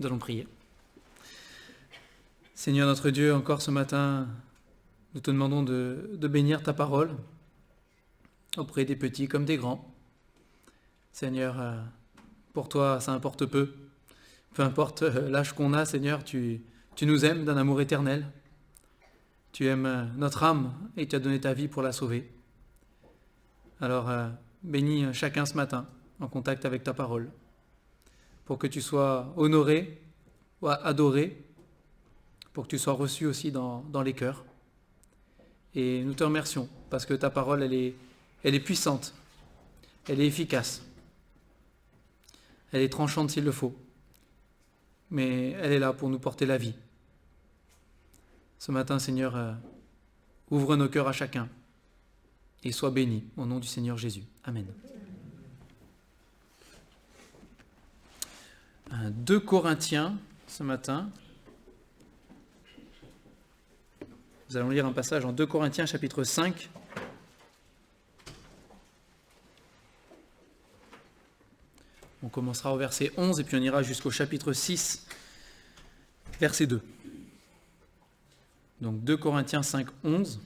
Nous allons prier. Seigneur notre Dieu, encore ce matin, nous te demandons de bénir ta parole auprès des petits comme des grands. Seigneur, pour toi, ça importe peu. Peu importe l'âge qu'on a, Seigneur, tu nous aimes d'un amour éternel. Tu aimes notre âme et tu as donné ta vie pour la sauver. Alors, bénis chacun ce matin en contact avec ta parole, pour que tu sois honoré ou adoré, pour que tu sois reçu aussi dans les cœurs. Et nous te remercions parce que ta parole, elle est puissante, elle est efficace, elle est tranchante s'il le faut, mais elle est là pour nous porter la vie. Ce matin, Seigneur, ouvre nos cœurs à chacun et sois béni au nom du Seigneur Jésus. Amen. 2 Corinthiens, ce matin. Nous allons lire un passage en 2 Corinthiens, chapitre 5. On commencera au verset 11 et puis on ira jusqu'au chapitre 6, verset 2. Donc 2 Corinthiens 5, 11.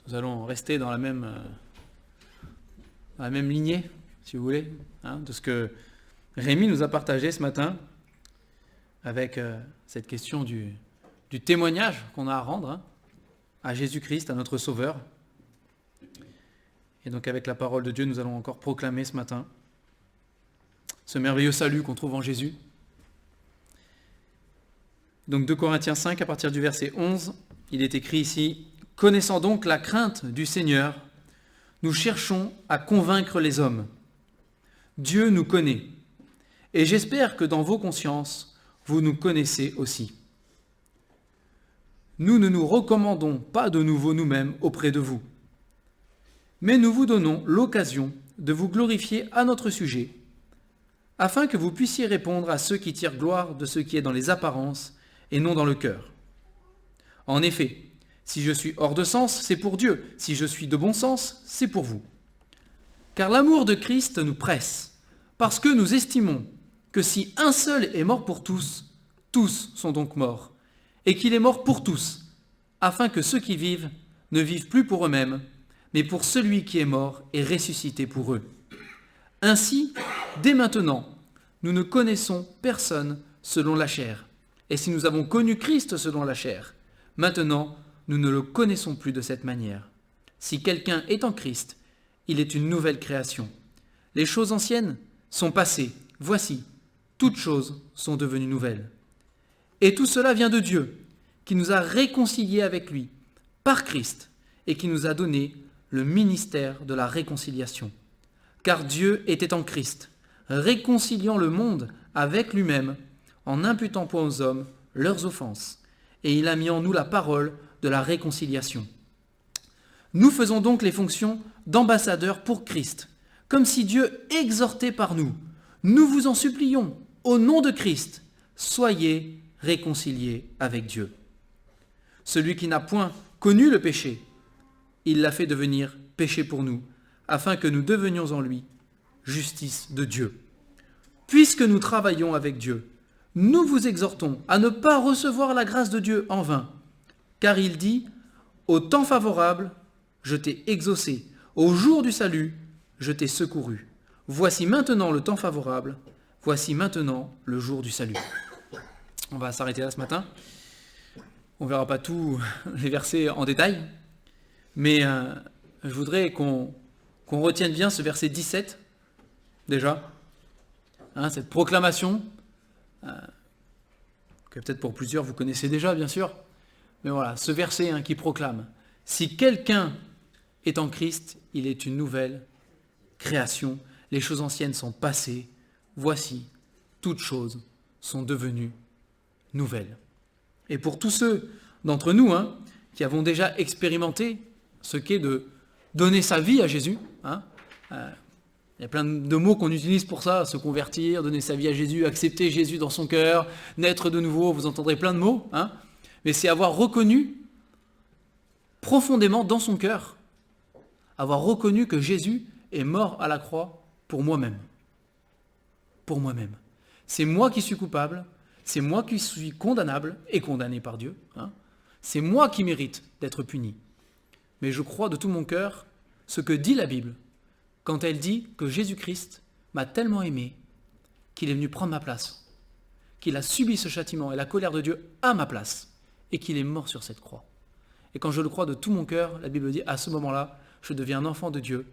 Nous allons rester dans la même lignée, si vous voulez, de ce que Rémi nous a partagé ce matin avec cette question du témoignage qu'on a à rendre à Jésus-Christ, à notre Sauveur. Et donc avec la parole de Dieu, nous allons encore proclamer ce matin ce merveilleux salut qu'on trouve en Jésus. Donc 2 Corinthiens 5, à partir du verset 11, il est écrit ici « Connaissant donc la crainte du Seigneur, nous cherchons à convaincre les hommes. Dieu nous connaît, et j'espère que dans vos consciences, vous nous connaissez aussi. Nous ne nous recommandons pas de nouveau nous-mêmes auprès de vous, mais nous vous donnons l'occasion de vous glorifier à notre sujet, afin que vous puissiez répondre à ceux qui tirent gloire de ce qui est dans les apparences et non dans le cœur. En effet, si je suis hors de sens, c'est pour Dieu. Si je suis de bon sens, c'est pour vous. Car l'amour de Christ nous presse, parce que nous estimons que si un seul est mort pour tous, tous sont donc morts, et qu'il est mort pour tous, afin que ceux qui vivent ne vivent plus pour eux-mêmes, mais pour celui qui est mort et ressuscité pour eux. Ainsi, dès maintenant, nous ne connaissons personne selon la chair. Et si nous avons connu Christ selon la chair, maintenant, nous ne le connaissons plus de cette manière. Si quelqu'un est en Christ, il est une nouvelle création. Les choses anciennes sont passées. Voici, toutes choses sont devenues nouvelles. Et tout cela vient de Dieu, qui nous a réconciliés avec lui, par Christ, et qui nous a donné le ministère de la réconciliation. Car Dieu était en Christ, réconciliant le monde avec lui-même, en n'imputant point aux hommes leurs offenses. Et il a mis en nous la parole de la réconciliation. Nous faisons donc les fonctions d'ambassadeurs pour Christ, comme si Dieu exhortait par nous. Nous vous en supplions, au nom de Christ, soyez réconciliés avec Dieu. Celui qui n'a point connu le péché, il l'a fait devenir péché pour nous, afin que nous devenions en lui justice de Dieu. Puisque nous travaillons avec Dieu, nous vous exhortons à ne pas recevoir la grâce de Dieu en vain, car il dit « Au temps favorable, je t'ai exaucé, au jour du salut, je t'ai secouru. Voici maintenant le temps favorable, voici maintenant le jour du salut. » On va s'arrêter là ce matin. On ne verra pas tous les versets en détail, mais je voudrais qu'on retienne bien ce verset 17, déjà, cette proclamation, que peut-être pour plusieurs vous connaissez déjà, bien sûr, mais voilà, ce verset qui proclame « Si quelqu'un est en Christ, il est une nouvelle création. Les choses anciennes sont passées. Voici, toutes choses sont devenues nouvelles. » Et pour tous ceux d'entre nous qui avons déjà expérimenté ce qu'est de donner sa vie à Jésus, il y a plein de mots qu'on utilise pour ça, se convertir, donner sa vie à Jésus, accepter Jésus dans son cœur, naître de nouveau, vous entendrez plein de mots, mais c'est avoir reconnu profondément dans son cœur, avoir reconnu que Jésus est mort à la croix pour moi-même. pour moi-même. C'est moi qui suis coupable, c'est moi qui suis condamnable et condamné par Dieu. C'est moi qui mérite d'être puni. Mais je crois de tout mon cœur ce que dit la Bible quand elle dit que Jésus-Christ m'a tellement aimé qu'il est venu prendre ma place, qu'il a subi ce châtiment et la colère de Dieu à ma place et qu'il est mort sur cette croix. Et quand je le crois de tout mon cœur, la Bible dit à ce moment-là, je deviens un enfant de Dieu,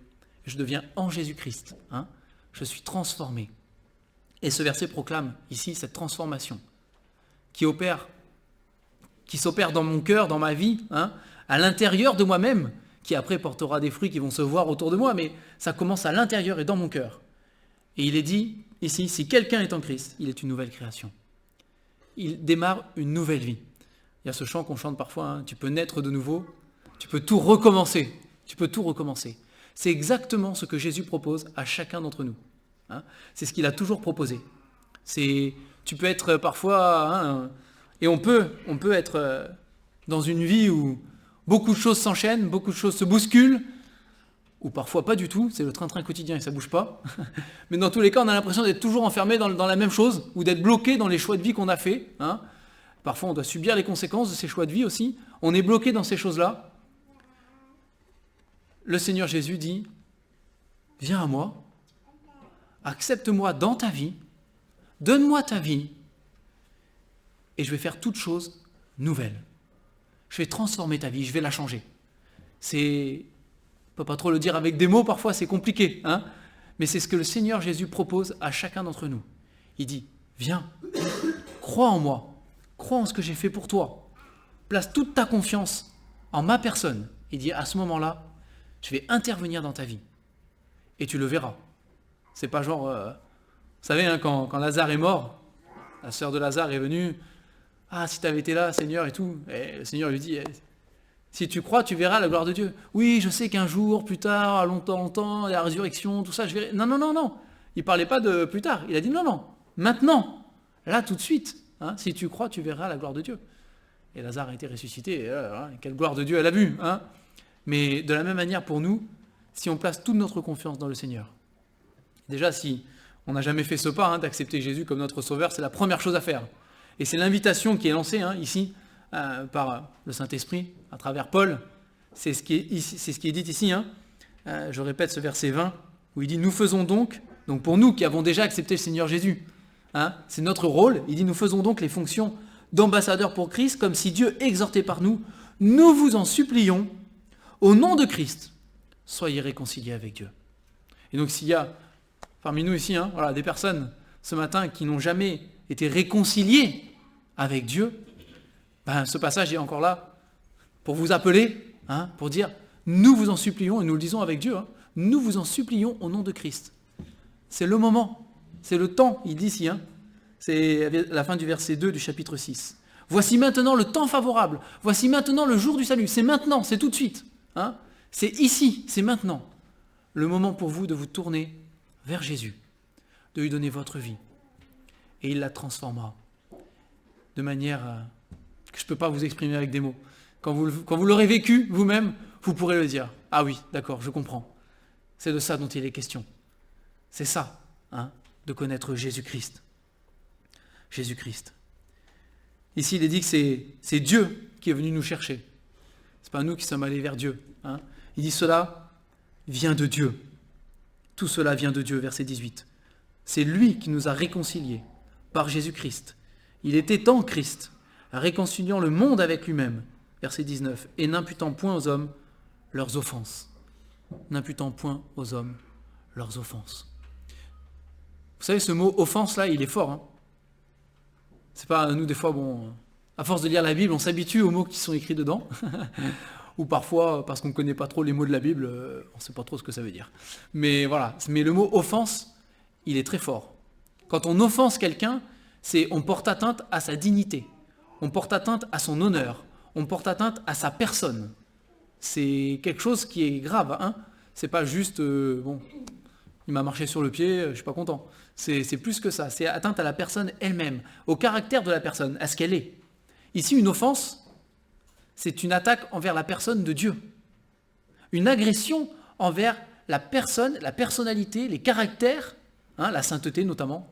je deviens en Jésus-Christ. Je suis transformé. Et ce verset proclame ici cette transformation qui s'opère dans mon cœur, dans ma vie, à l'intérieur de moi-même, qui après portera des fruits qui vont se voir autour de moi, mais ça commence à l'intérieur et dans mon cœur. Et il est dit ici, si quelqu'un est en Christ, il est une nouvelle création. Il démarre une nouvelle vie. Il y a ce chant qu'on chante parfois, tu peux naître de nouveau, tu peux tout recommencer. Tu peux tout recommencer. C'est exactement ce que Jésus propose à chacun d'entre nous. C'est ce qu'il a toujours proposé. Tu peux être parfois, et on peut être dans une vie où beaucoup de choses s'enchaînent, beaucoup de choses se bousculent, ou parfois pas du tout, c'est le train-train quotidien et ça bouge pas. Mais dans tous les cas, on a l'impression d'être toujours enfermé dans la même chose, ou d'être bloqué dans les choix de vie qu'on a fait. Parfois, on doit subir les conséquences de ces choix de vie aussi. On est bloqué dans ces choses-là. Le Seigneur Jésus dit, viens à moi, accepte-moi dans ta vie, donne-moi ta vie, et je vais faire toute chose nouvelle. Je vais transformer ta vie, je vais la changer. On ne peut pas trop le dire avec des mots, parfois c'est compliqué, mais c'est ce que le Seigneur Jésus propose à chacun d'entre nous. Il dit, viens, crois en moi, crois en ce que j'ai fait pour toi, place toute ta confiance en ma personne. Il dit, à ce moment-là, je vais intervenir dans ta vie. Et tu le verras. C'est pas genre... vous savez, quand Lazare est mort, la sœur de Lazare est venue. Ah, si tu avais été là, Seigneur, et tout. Et le Seigneur lui dit, si tu crois, tu verras la gloire de Dieu. Oui, je sais qu'un jour, plus tard, à longtemps, la résurrection, tout ça, je verrai. Non. Il ne parlait pas de plus tard. Il a dit non. Maintenant. Là, tout de suite. Si tu crois, tu verras la gloire de Dieu. Et Lazare a été ressuscité. Et quelle gloire de Dieu elle a vue. Mais de la même manière pour nous, si on place toute notre confiance dans le Seigneur, déjà si on n'a jamais fait ce pas d'accepter Jésus comme notre sauveur, c'est la première chose à faire. Et c'est l'invitation qui est lancée ici par le Saint-Esprit à travers Paul. C'est ce qui est dit ici. Je répète ce verset 20 où il dit « Nous faisons donc pour nous qui avons déjà accepté le Seigneur Jésus, c'est notre rôle, il dit « Nous faisons donc les fonctions d'ambassadeurs pour Christ comme si Dieu exhortait par nous. Nous vous en supplions, au nom de Christ, soyez réconciliés avec Dieu. » Et donc s'il y a parmi nous ici des personnes ce matin qui n'ont jamais été réconciliées avec Dieu, ce passage est encore là pour vous appeler, pour dire nous vous en supplions, et nous le disons avec Dieu, nous vous en supplions au nom de Christ. C'est le moment, c'est le temps, il dit ici, c'est à la fin du verset 2 du chapitre 6. Voici maintenant le temps favorable, voici maintenant le jour du salut, c'est maintenant, c'est tout de suite. C'est ici, c'est maintenant, le moment pour vous de vous tourner vers Jésus, de lui donner votre vie. Et il la transformera de manière que je ne peux pas vous exprimer avec des mots. Quand vous l'aurez vécu vous-même, vous pourrez le dire. Ah oui, d'accord, je comprends. C'est de ça dont il est question. C'est ça, de connaître Jésus-Christ. Jésus-Christ. Ici, il est dit que c'est Dieu qui est venu nous chercher. Ce n'est pas nous qui sommes allés vers Dieu. Il dit cela vient de Dieu. Tout cela vient de Dieu, verset 18. C'est lui qui nous a réconciliés par Jésus-Christ. Il était en Christ, réconciliant le monde avec lui-même, verset 19, et n'imputant point aux hommes leurs offenses. N'imputant point aux hommes leurs offenses. Vous savez, ce mot offense là, il est fort. C'est pas nous des fois, à force de lire la Bible, on s'habitue aux mots qui sont écrits dedans. Ou parfois, parce qu'on ne connaît pas trop les mots de la Bible, on ne sait pas trop ce que ça veut dire. Mais voilà, mais le mot offense, il est très fort. Quand on offense quelqu'un, on porte atteinte à sa dignité, on porte atteinte à son honneur, on porte atteinte à sa personne. C'est quelque chose qui est grave. C'est pas juste, il m'a marché sur le pied, je suis pas content. C'est plus que ça, c'est atteinte à la personne elle-même, au caractère de la personne, à ce qu'elle est. Ici, une offense, c'est une attaque envers la personne de Dieu. Une agression envers la personne, la personnalité, les caractères la sainteté notamment,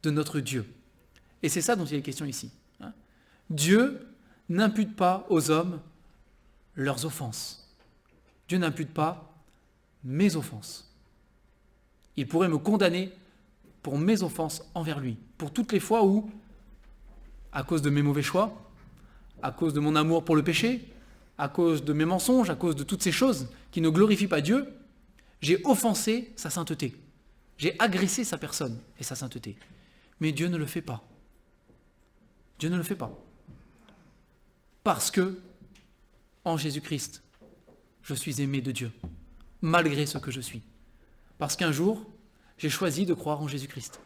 de notre Dieu. Et c'est ça dont il est question ici. Dieu n'impute pas aux hommes leurs offenses. Dieu n'impute pas mes offenses. Il pourrait me condamner pour mes offenses envers lui, pour toutes les fois où, à cause de mes mauvais choix, à cause de mon amour pour le péché, à cause de mes mensonges, à cause de toutes ces choses qui ne glorifient pas Dieu, j'ai offensé sa sainteté. J'ai agressé sa personne et sa sainteté. Mais Dieu ne le fait pas. Dieu ne le fait pas. Parce que, en Jésus-Christ, je suis aimé de Dieu, malgré ce que je suis. Parce qu'un jour, j'ai choisi de croire en Jésus-Christ.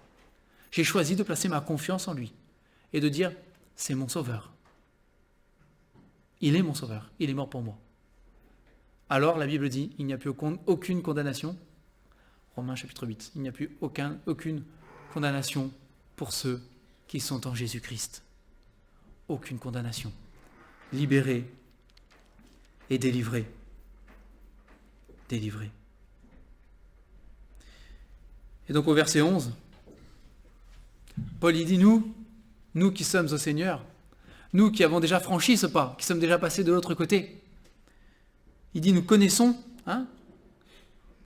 J'ai choisi de placer ma confiance en lui et de dire, c'est mon sauveur. Il est mon sauveur, il est mort pour moi. Alors la Bible dit, il n'y a plus aucune condamnation. Romains chapitre 8, il n'y a plus aucune condamnation pour ceux qui sont en Jésus-Christ. Aucune condamnation. Libérés et délivrés. Délivrés. Et donc au verset 11, Paul il dit, nous qui sommes au Seigneur, nous qui avons déjà franchi ce pas, qui sommes déjà passés de l'autre côté, il dit, nous connaissons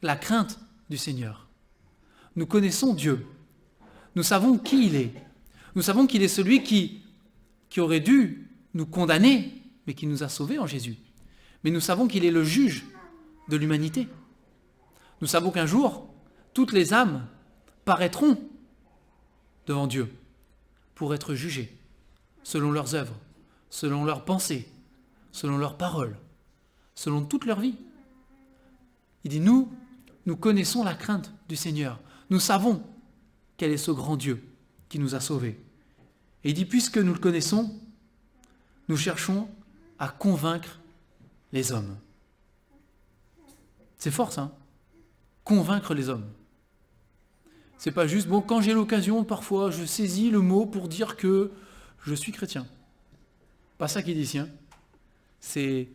la crainte du Seigneur. Nous connaissons Dieu. Nous savons qui il est. Nous savons qu'il est celui qui aurait dû nous condamner, mais qui nous a sauvés en Jésus. Mais nous savons qu'il est le juge de l'humanité. Nous savons qu'un jour, toutes les âmes paraîtront devant Dieu pour être jugées selon leurs œuvres, selon leurs pensées, selon leurs paroles, selon toute leur vie. Il dit, nous connaissons la crainte du Seigneur. Nous savons quel est ce grand Dieu qui nous a sauvés. Et il dit, puisque nous le connaissons, nous cherchons à convaincre les hommes. C'est fort ça, convaincre les hommes. C'est pas juste, bon, quand j'ai l'occasion, parfois, je saisis le mot pour dire que je suis chrétien. Pas ça qu'il dit ici. C'est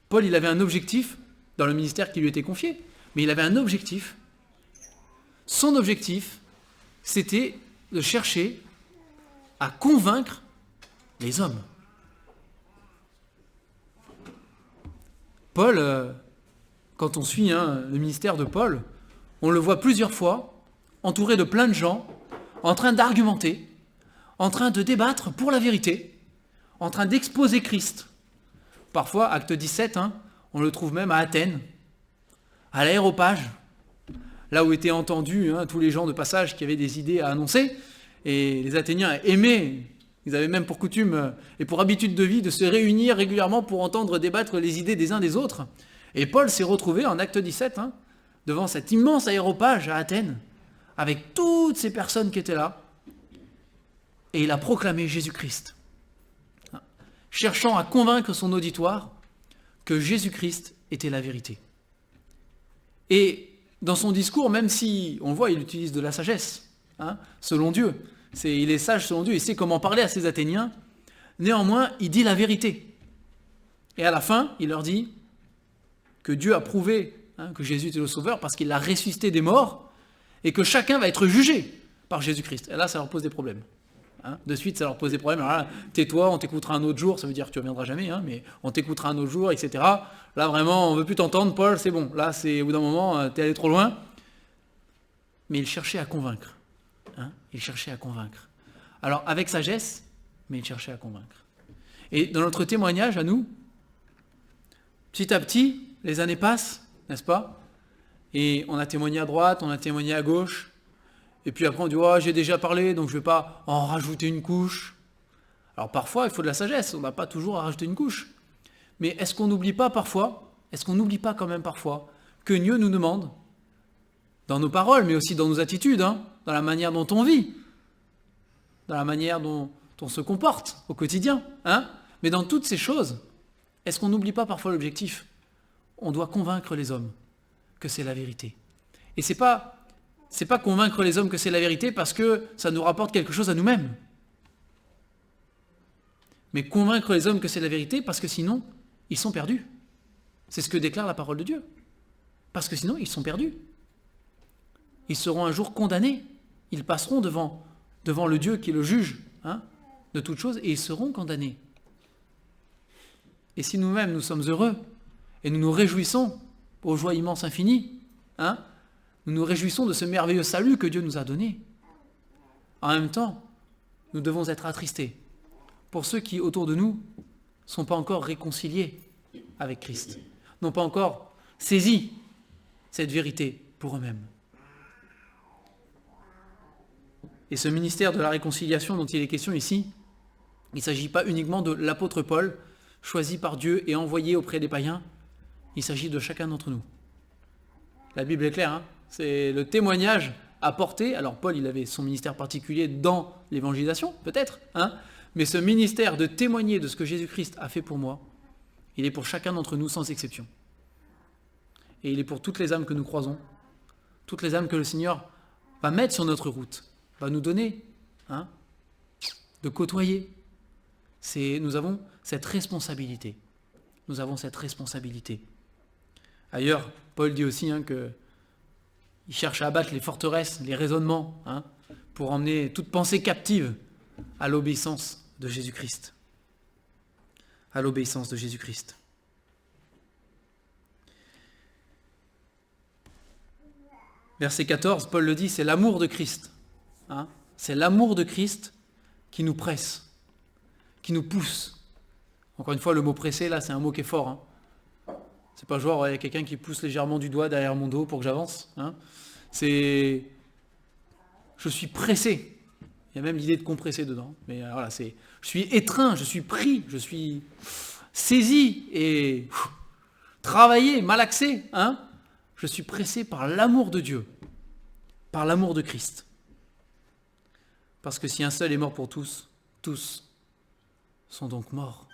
Paul, il avait un objectif dans le ministère qui lui était confié, mais il avait un objectif. Son objectif, c'était de chercher à convaincre les hommes. Paul, quand on suit le ministère de Paul, on le voit plusieurs fois entouré de plein de gens, en train d'argumenter, en train de débattre pour la vérité, en train d'exposer Christ. Parfois, acte 17, on le trouve même à Athènes, à l'Aréopage, là où étaient entendus tous les gens de passage qui avaient des idées à annoncer, et les Athéniens aimaient, ils avaient même pour coutume et pour habitude de vie de se réunir régulièrement pour entendre débattre les idées des uns des autres. Et Paul s'est retrouvé en acte 17, devant cet immense aréopage à Athènes, avec toutes ces personnes qui étaient là, et il a proclamé Jésus-Christ, cherchant à convaincre son auditoire que Jésus-Christ était la vérité. Et dans son discours, même si, on le voit, il utilise de la sagesse, selon Dieu, il est sage selon Dieu, il sait comment parler à ses Athéniens, néanmoins, il dit la vérité. Et à la fin, il leur dit que Dieu a prouvé que Jésus était le Sauveur parce qu'il l'a ressuscité des morts et que chacun va être jugé par Jésus-Christ. Et là, ça leur pose des problèmes. De suite, ça leur pose des problèmes. Alors là, tais-toi, on t'écoutera un autre jour, ça veut dire que tu ne reviendras jamais, mais on t'écoutera un autre jour, etc. Là, vraiment, on ne veut plus t'entendre, Paul, c'est bon. Là, au bout d'un moment, tu es allé trop loin. Mais il cherchait à convaincre. Il cherchait à convaincre. Alors, avec sagesse, mais il cherchait à convaincre. Et dans notre témoignage, à nous, petit à petit, les années passent, n'est-ce pas? Et on a témoigné à droite, on a témoigné à gauche. Et puis après, on dit, j'ai déjà parlé, donc je ne vais pas en rajouter une couche. Alors parfois, il faut de la sagesse, on n'a pas toujours à rajouter une couche. Mais est-ce qu'on n'oublie pas parfois, quand même parfois, que Dieu nous demande, dans nos paroles, mais aussi dans nos attitudes, dans la manière dont on vit, dans la manière dont on se comporte au quotidien, mais dans toutes ces choses, est-ce qu'on n'oublie pas parfois l'objectif? On doit convaincre les hommes que c'est la vérité. Et c'est pas convaincre les hommes que c'est la vérité parce que ça nous rapporte quelque chose à nous-mêmes. Mais convaincre les hommes que c'est la vérité parce que sinon, ils sont perdus. C'est ce que déclare la parole de Dieu. Parce que sinon, ils sont perdus. Ils seront un jour condamnés Ils passeront devant le Dieu qui est le juge de toutes choses et ils seront condamnés. Et si nous-mêmes nous sommes heureux et nous nous réjouissons aux joies immenses infinies, nous nous réjouissons de ce merveilleux salut que Dieu nous a donné, en même temps, nous devons être attristés pour ceux qui, autour de nous, ne sont pas encore réconciliés avec Christ, n'ont pas encore saisi cette vérité pour eux-mêmes. Et ce ministère de la réconciliation dont il est question ici, il ne s'agit pas uniquement de l'apôtre Paul, choisi par Dieu et envoyé auprès des païens, il s'agit de chacun d'entre nous. La Bible est claire, c'est le témoignage apporté. Alors Paul, il avait son ministère particulier dans l'évangélisation, peut-être, mais ce ministère de témoigner de ce que Jésus-Christ a fait pour moi, il est pour chacun d'entre nous sans exception. Et il est pour toutes les âmes que nous croisons, toutes les âmes que le Seigneur va mettre sur notre route, va nous donner, de côtoyer. Nous avons cette responsabilité. Nous avons cette responsabilité. Ailleurs, Paul dit aussi qu'il cherche à abattre les forteresses, les raisonnements, pour emmener toute pensée captive à l'obéissance de Jésus-Christ. À l'obéissance de Jésus-Christ. Verset 14, Paul le dit, c'est l'amour de Christ. C'est l'amour de Christ qui nous presse, qui nous pousse. Encore une fois, le mot presser, là, c'est un mot qui est fort. C'est pas genre, il y a quelqu'un qui pousse légèrement du doigt derrière mon dos pour que j'avance. C'est... Je suis pressé. Il y a même l'idée de compresser dedans. Mais voilà, je suis étreint, je suis pris, je suis saisi et travaillé, malaxé. Je suis pressé par l'amour de Dieu, par l'amour de Christ. Parce que si un seul est mort pour tous, tous sont donc morts.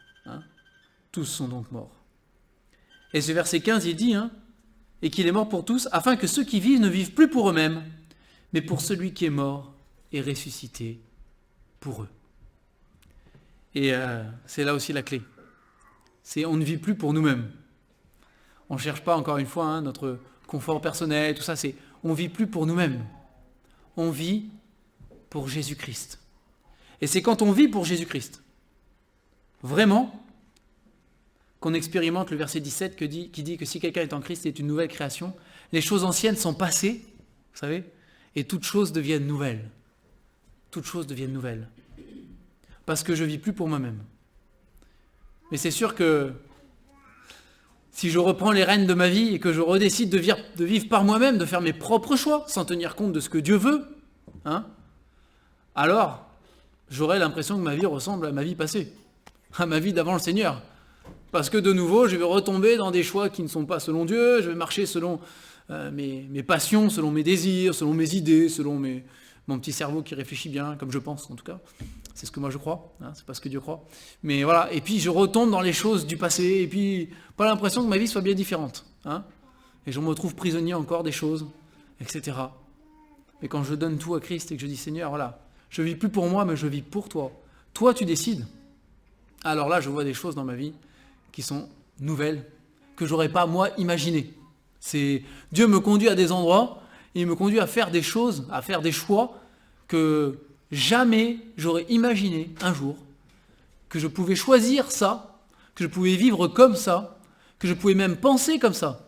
Tous sont donc morts. Et ce verset 15, il dit, et qu'il est mort pour tous, afin que ceux qui vivent ne vivent plus pour eux-mêmes, mais pour celui qui est mort et ressuscité pour eux. Et c'est là aussi la clé. On ne vit plus pour nous-mêmes. On ne cherche pas, encore une fois, notre confort personnel, tout ça, on ne vit plus pour nous-mêmes. On vit pour Jésus-Christ. Et c'est quand on vit pour Jésus-Christ, vraiment, qu'on expérimente le verset 17 qui dit que si quelqu'un est en Christ, c'est une nouvelle création. Les choses anciennes sont passées, vous savez, et toutes choses deviennent nouvelles. Toutes choses deviennent nouvelles. Parce que je ne vis plus pour moi-même. Mais c'est sûr que si je reprends les rênes de ma vie et que je redécide de vivre par moi-même, de faire mes propres choix, sans tenir compte de ce que Dieu veut, alors j'aurai l'impression que ma vie ressemble à ma vie passée, à ma vie d'avant le Seigneur. Parce que de nouveau, je vais retomber dans des choix qui ne sont pas selon Dieu, je vais marcher selon mes passions, selon mes désirs, selon mes idées, selon mon petit cerveau qui réfléchit bien, comme je pense en tout cas. C'est ce que moi je crois, c'est pas ce que Dieu croit. Mais voilà, et puis je retombe dans les choses du passé, et puis pas l'impression que ma vie soit bien différente. Et je me retrouve prisonnier encore des choses, etc. Mais quand je donne tout à Christ et que je dis Seigneur, voilà, je vis plus pour moi, mais je vis pour toi. Toi tu décides. Alors là, je vois des choses dans ma vie qui sont nouvelles, que j'aurais pas moi imaginé. Dieu me conduit à des endroits, et il me conduit à faire des choses, à faire des choix que jamais j'aurais imaginé un jour, que je pouvais choisir ça, que je pouvais vivre comme ça, que je pouvais même penser comme ça.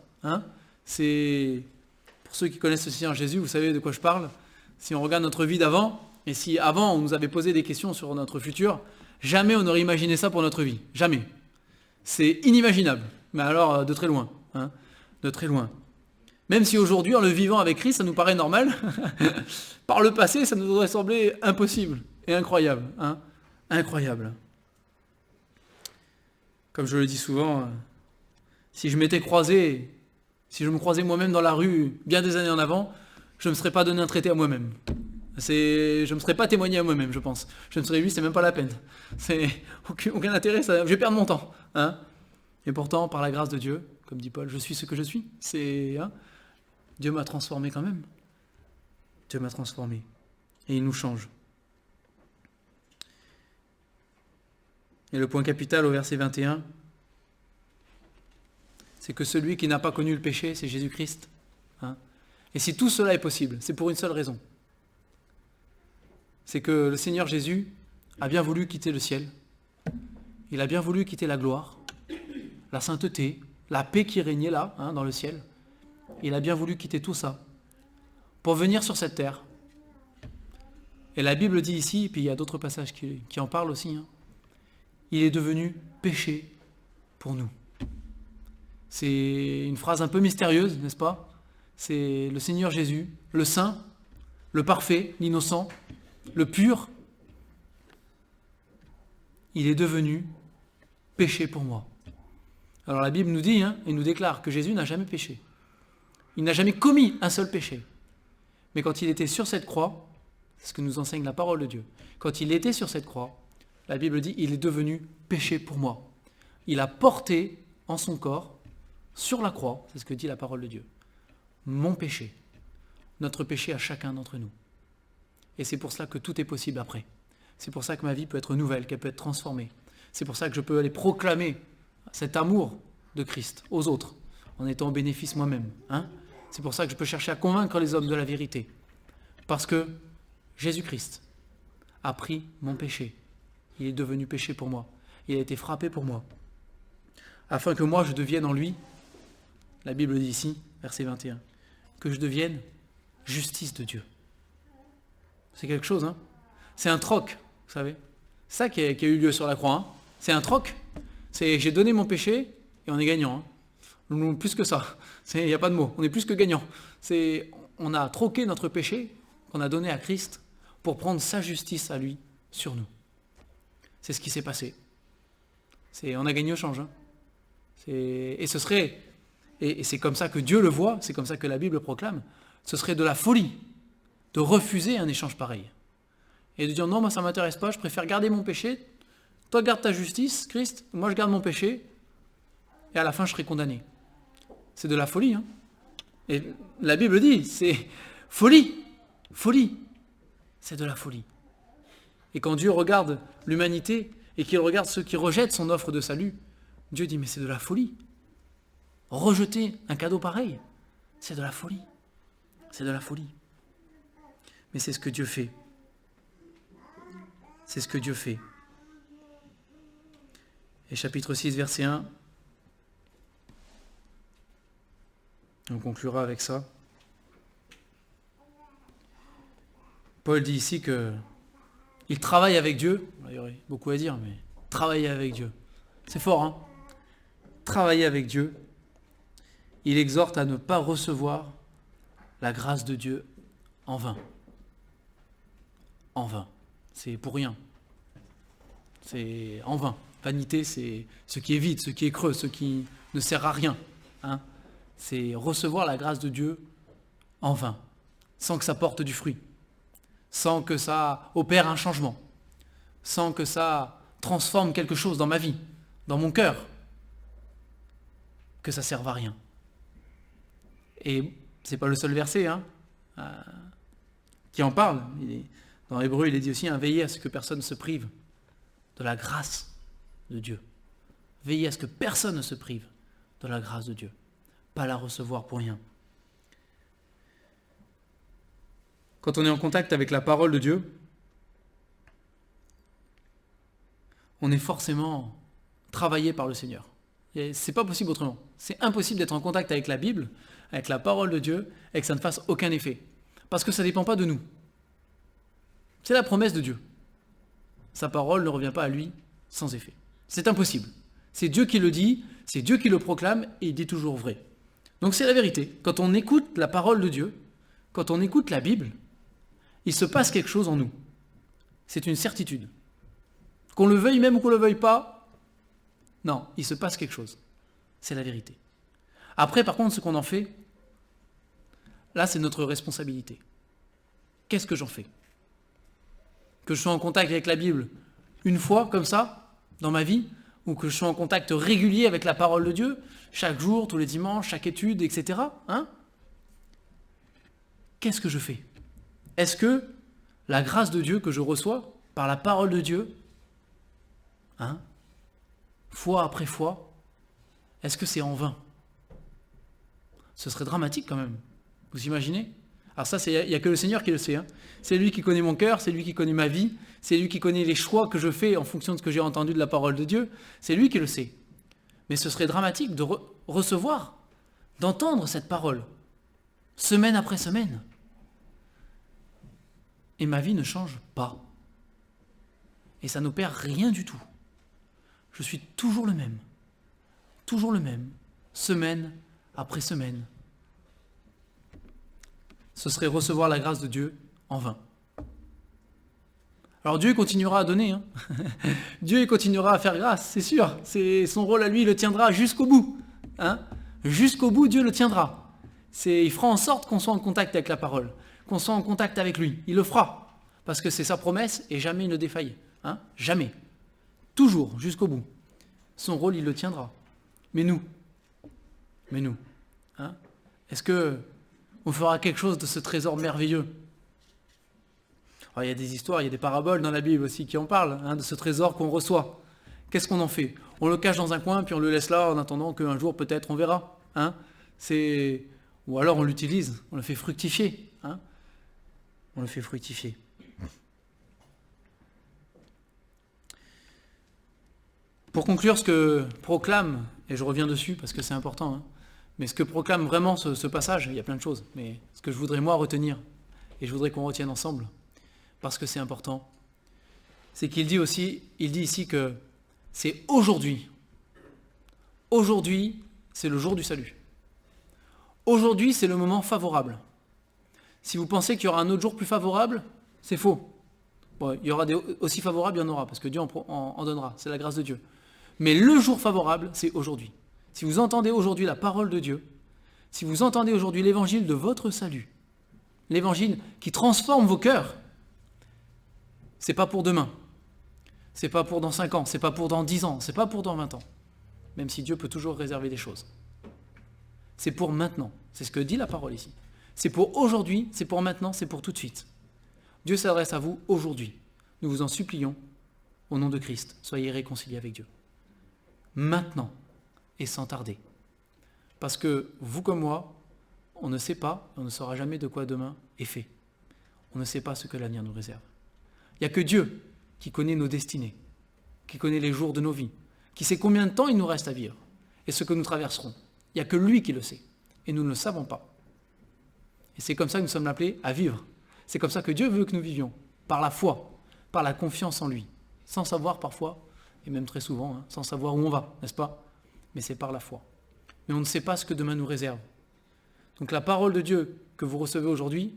C'est pour ceux qui connaissent le Seigneur Jésus, vous savez de quoi je parle. Si on regarde notre vie d'avant, et si avant on nous avait posé des questions sur notre futur, jamais on n'aurait imaginé ça pour notre vie. Jamais. C'est inimaginable. Mais alors, de très loin. De très loin. Même si aujourd'hui, en le vivant avec Christ, ça nous paraît normal, par le passé, ça nous aurait semblé impossible et incroyable. Incroyable. Comme je le dis souvent, si je me croisais moi-même dans la rue bien des années en avant, je ne me serais pas donné un traité à moi-même. Je ne me serais pas témoigné à moi-même, je pense. Je me serais dit, c'est même pas la peine. C'est aucun intérêt, je vais perdre mon temps. Et pourtant, par la grâce de Dieu, comme dit Paul, je suis ce que je suis. Dieu m'a transformé quand même. Dieu m'a transformé. Et il nous change. Et le point capital au verset 21, c'est que celui qui n'a pas connu le péché, c'est Jésus-Christ. Et si tout cela est possible, c'est pour une seule raison. c'est que le Seigneur Jésus a bien voulu quitter le ciel. Il a bien voulu quitter la gloire, la sainteté, la paix qui régnait là, dans le ciel. Il a bien voulu quitter tout ça pour venir sur cette terre. Et la Bible dit ici, et puis il y a d'autres passages qui en parlent aussi, il est devenu péché pour nous. C'est une phrase un peu mystérieuse, n'est-ce pas? C'est le Seigneur Jésus, le saint, le parfait, l'innocent, le pur. Il est devenu péché pour moi. Alors la Bible nous dit, et nous déclare que Jésus n'a jamais péché. Il n'a jamais commis un seul péché. Mais quand il était sur cette croix, c'est ce que nous enseigne la parole de Dieu, quand il était sur cette croix, la Bible dit, il est devenu péché pour moi. Il a porté en son corps, sur la croix, c'est ce que dit la parole de Dieu, mon péché, notre péché à chacun d'entre nous. Et c'est pour cela que tout est possible après. C'est pour ça que ma vie peut être nouvelle, qu'elle peut être transformée. C'est pour ça que je peux aller proclamer cet amour de Christ aux autres, en étant au bénéfice moi-même. C'est pour ça que je peux chercher à convaincre les hommes de la vérité. Parce que Jésus-Christ a pris mon péché. Il est devenu péché pour moi. Il a été frappé pour moi. Afin que moi je devienne en lui, la Bible dit ici, verset 21, que je devienne justice de Dieu. C'est quelque chose, C'est un troc, vous savez. C'est ça qui a eu lieu sur la croix, C'est un troc. J'ai donné mon péché et on est gagnant. Plus que ça. Il n'y a pas de mots. On est plus que gagnant. On a troqué notre péché qu'on a donné à Christ pour prendre sa justice à lui sur nous. C'est ce qui s'est passé. On a gagné au change. Et ce serait, et c'est comme ça que Dieu le voit, c'est comme ça que la Bible proclame, ce serait de la folie de refuser un échange pareil. Et de dire non, moi ça ne m'intéresse pas, je préfère garder mon péché, toi garde ta justice, Christ, moi je garde mon péché, et à la fin je serai condamné. C'est de la folie. Et la Bible dit, c'est folie, c'est de la folie. Et quand Dieu regarde l'humanité et qu'il regarde ceux qui rejettent son offre de salut, Dieu dit mais c'est de la folie. Rejeter un cadeau pareil, c'est de la folie. C'est de la folie. Mais c'est ce que Dieu fait. C'est ce que Dieu fait. Et chapitre 6, verset 1, on conclura avec ça. Paul dit ici qu'il travaille avec Dieu. Il y aurait beaucoup à dire, mais travailler avec Dieu. C'est fort, Travailler avec Dieu. Il exhorte à ne pas recevoir la grâce de Dieu en vain. En vain. C'est pour rien. C'est en vain. Vanité, c'est ce qui est vide, ce qui est creux, ce qui ne sert à rien. C'est recevoir la grâce de Dieu en vain, sans que ça porte du fruit, sans que ça opère un changement, sans que ça transforme quelque chose dans ma vie, dans mon cœur, que ça ne serve à rien. Et ce n'est pas le seul verset qui en parle. Dans Hébreu, il est dit aussi, veillez à ce que personne ne se prive de la grâce de Dieu. Veillez à ce que personne ne se prive de la grâce de Dieu. Pas la recevoir pour rien. Quand on est en contact avec la parole de Dieu, on est forcément travaillé par le Seigneur. C'est pas possible autrement. C'est impossible d'être en contact avec la Bible, avec la parole de Dieu, et que ça ne fasse aucun effet. Parce que ça ne dépend pas de nous. C'est la promesse de Dieu. Sa parole ne revient pas à lui sans effet. C'est impossible. C'est Dieu qui le dit, c'est Dieu qui le proclame, et il dit toujours vrai. Donc c'est la vérité. Quand on écoute la parole de Dieu, quand on écoute la Bible, il se passe quelque chose en nous. C'est une certitude. Qu'on le veuille même ou qu'on ne le veuille pas, non, il se passe quelque chose. C'est la vérité. Après, par contre, ce qu'on en fait, là, c'est notre responsabilité. Qu'est-ce que j'en fais? Que je sois en contact avec la Bible une fois, comme ça, dans ma vie, ou que je sois en contact régulier avec la parole de Dieu, chaque jour, tous les dimanches, chaque étude, etc. Qu'est-ce que je fais? Est-ce que la grâce de Dieu que je reçois par la parole de Dieu, fois après fois, est-ce que c'est en vain? Ce serait dramatique quand même. Vous imaginez? Alors ça, il n'y a que le Seigneur qui le sait. Hein. C'est lui qui connaît mon cœur, c'est lui qui connaît ma vie, c'est lui qui connaît les choix que je fais en fonction de ce que j'ai entendu de la parole de Dieu. C'est lui qui le sait. Mais ce serait dramatique de recevoir, d'entendre cette parole, semaine après semaine. Et ma vie ne change pas. Et ça n'opère rien du tout. Je suis toujours le même, semaine après semaine. Ce serait recevoir la grâce de Dieu en vain. Alors Dieu continuera à donner, hein. Dieu continuera à faire grâce, c'est sûr. C'est son rôle à lui, il le tiendra jusqu'au bout. Hein. Jusqu'au bout, Dieu le tiendra. Il fera en sorte qu'on soit en contact avec la parole, qu'on soit en contact avec lui. Il le fera, parce que c'est sa promesse et jamais il ne défaille. Hein. Jamais. Toujours, jusqu'au bout. Son rôle, il le tiendra. Mais nous, hein, est-ce qu'on fera quelque chose de ce trésor merveilleux? Alors, il y a des histoires, il y a des paraboles dans la Bible aussi qui en parlent, hein, de ce trésor qu'on reçoit. Qu'est-ce qu'on en fait? On le cache dans un coin, puis on le laisse là en attendant qu'un jour, peut-être, on verra. Hein. Ou alors on l'utilise, on le fait fructifier. Hein. On le fait fructifier. Pour conclure, ce que proclame, et je reviens dessus parce que c'est important, hein, mais ce que proclame vraiment ce passage, il y a plein de choses, mais ce que je voudrais moi retenir, et je voudrais qu'on retienne ensemble, parce que c'est important, c'est qu'il dit ici que c'est aujourd'hui. Aujourd'hui, c'est le jour du salut. Aujourd'hui, c'est le moment favorable. Si vous pensez qu'il y aura un autre jour plus favorable, c'est faux. Bon, il y aura des aussi favorables, il y en aura, parce que Dieu en donnera, c'est la grâce de Dieu. Mais le jour favorable, c'est aujourd'hui. Si vous entendez aujourd'hui la parole de Dieu, si vous entendez aujourd'hui l'évangile de votre salut, l'évangile qui transforme vos cœurs, c'est pas pour demain, c'est pas pour dans 5 ans, c'est pas pour dans 10 ans, c'est pas pour dans 20 ans, même si Dieu peut toujours réserver des choses. C'est pour maintenant, c'est ce que dit la parole ici. C'est pour aujourd'hui, c'est pour maintenant, c'est pour tout de suite. Dieu s'adresse à vous aujourd'hui. Nous vous en supplions, au nom de Christ, soyez réconciliés avec Dieu. Maintenant et sans tarder. Parce que vous comme moi, on ne sait pas, on ne saura jamais de quoi demain est fait. On ne sait pas ce que l'avenir nous réserve. Il n'y a que Dieu qui connaît nos destinées, qui connaît les jours de nos vies, qui sait combien de temps il nous reste à vivre et ce que nous traverserons. Il n'y a que lui qui le sait et nous ne le savons pas. Et c'est comme ça que nous sommes appelés à vivre. C'est comme ça que Dieu veut que nous vivions, par la foi, par la confiance en lui, sans savoir parfois, et même très souvent, hein, sans savoir où on va, n'est-ce pas? Mais c'est par la foi. Mais on ne sait pas ce que demain nous réserve. Donc la parole de Dieu que vous recevez aujourd'hui,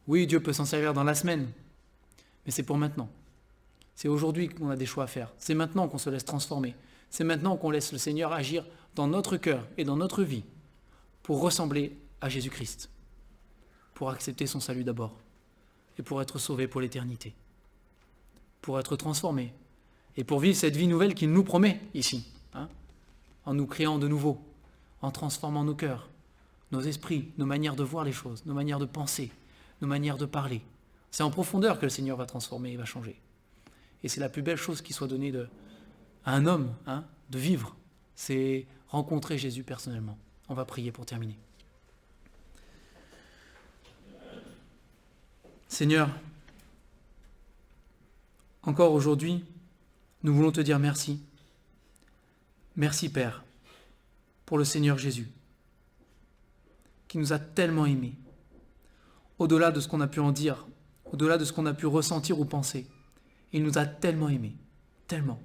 oui, Dieu peut s'en servir dans la semaine, mais c'est pour maintenant. C'est aujourd'hui qu'on a des choix à faire. C'est maintenant qu'on se laisse transformer. C'est maintenant qu'on laisse le Seigneur agir dans notre cœur et dans notre vie pour ressembler à Jésus-Christ, pour accepter son salut d'abord et pour être sauvé pour l'éternité, pour être transformé et pour vivre cette vie nouvelle qu'il nous promet ici, hein, en nous créant de nouveau, en transformant nos cœurs, nos esprits, nos manières de voir les choses, nos manières de penser, nos manières de parler. C'est en profondeur que le Seigneur va transformer et va changer. Et c'est la plus belle chose qui soit donnée à un homme, hein, de vivre, c'est rencontrer Jésus personnellement. On va prier pour terminer. Seigneur, encore aujourd'hui, nous voulons te dire merci. Merci Père, pour le Seigneur Jésus, qui nous a tellement aimés, au-delà de ce qu'on a pu en dire, au-delà de ce qu'on a pu ressentir ou penser. Il nous a tellement aimés, tellement,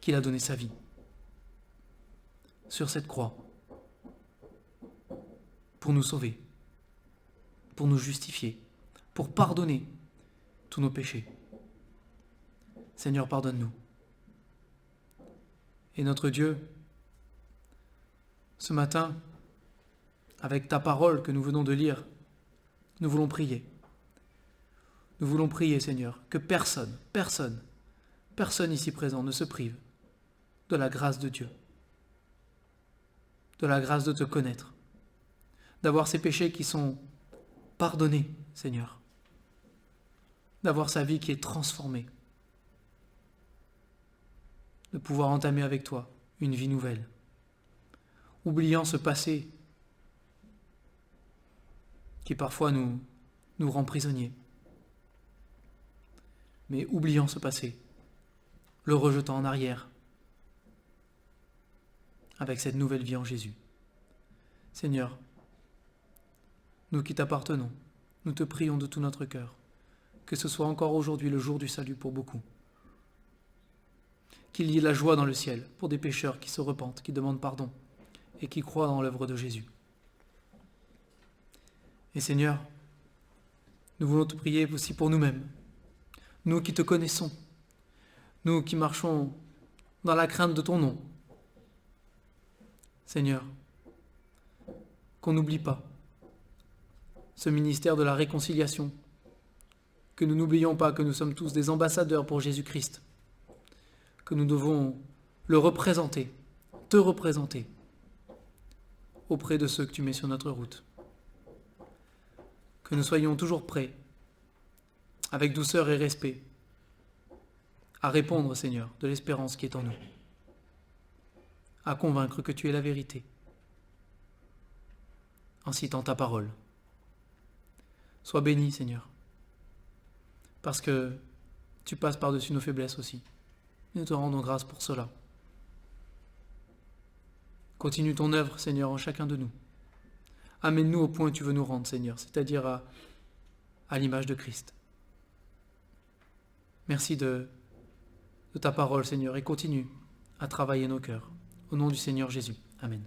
qu'il a donné sa vie sur cette croix pour nous sauver, pour nous justifier, pour pardonner tous nos péchés. Seigneur, pardonne-nous. Et notre Dieu, ce matin, avec ta parole que nous venons de lire, nous voulons prier. Nous voulons prier, Seigneur, que personne ici présent ne se prive de la grâce de Dieu, de la grâce de te connaître, d'avoir ses péchés qui sont pardonnés, Seigneur, d'avoir sa vie qui est transformée, de pouvoir entamer avec toi une vie nouvelle, oubliant ce passé qui parfois nous rend prisonniers. Mais oubliant ce passé, le rejetant en arrière, avec cette nouvelle vie en Jésus. Seigneur, nous qui t'appartenons, nous te prions de tout notre cœur, que ce soit encore aujourd'hui le jour du salut pour beaucoup. Qu'il y ait la joie dans le ciel pour des pécheurs qui se repentent, qui demandent pardon et qui croient dans l'œuvre de Jésus. Et Seigneur, nous voulons te prier aussi pour nous-mêmes, nous qui te connaissons, nous qui marchons dans la crainte de ton nom. Seigneur, qu'on n'oublie pas ce ministère de la réconciliation, que nous n'oublions pas que nous sommes tous des ambassadeurs pour Jésus-Christ, que nous devons le représenter, te représenter auprès de ceux que tu mets sur notre route. Que nous soyons toujours prêts, avec douceur et respect, à répondre, Seigneur, de l'espérance qui est en nous, à convaincre que tu es la vérité, en citant ta parole. Sois béni, Seigneur, parce que tu passes par-dessus nos faiblesses aussi. Nous te rendons grâce pour cela. Continue ton œuvre, Seigneur, en chacun de nous. Amène-nous au point où tu veux nous rendre, Seigneur, c'est-à-dire à l'image de Christ. Merci de ta parole, Seigneur, et continue à travailler nos cœurs. Au nom du Seigneur Jésus. Amen.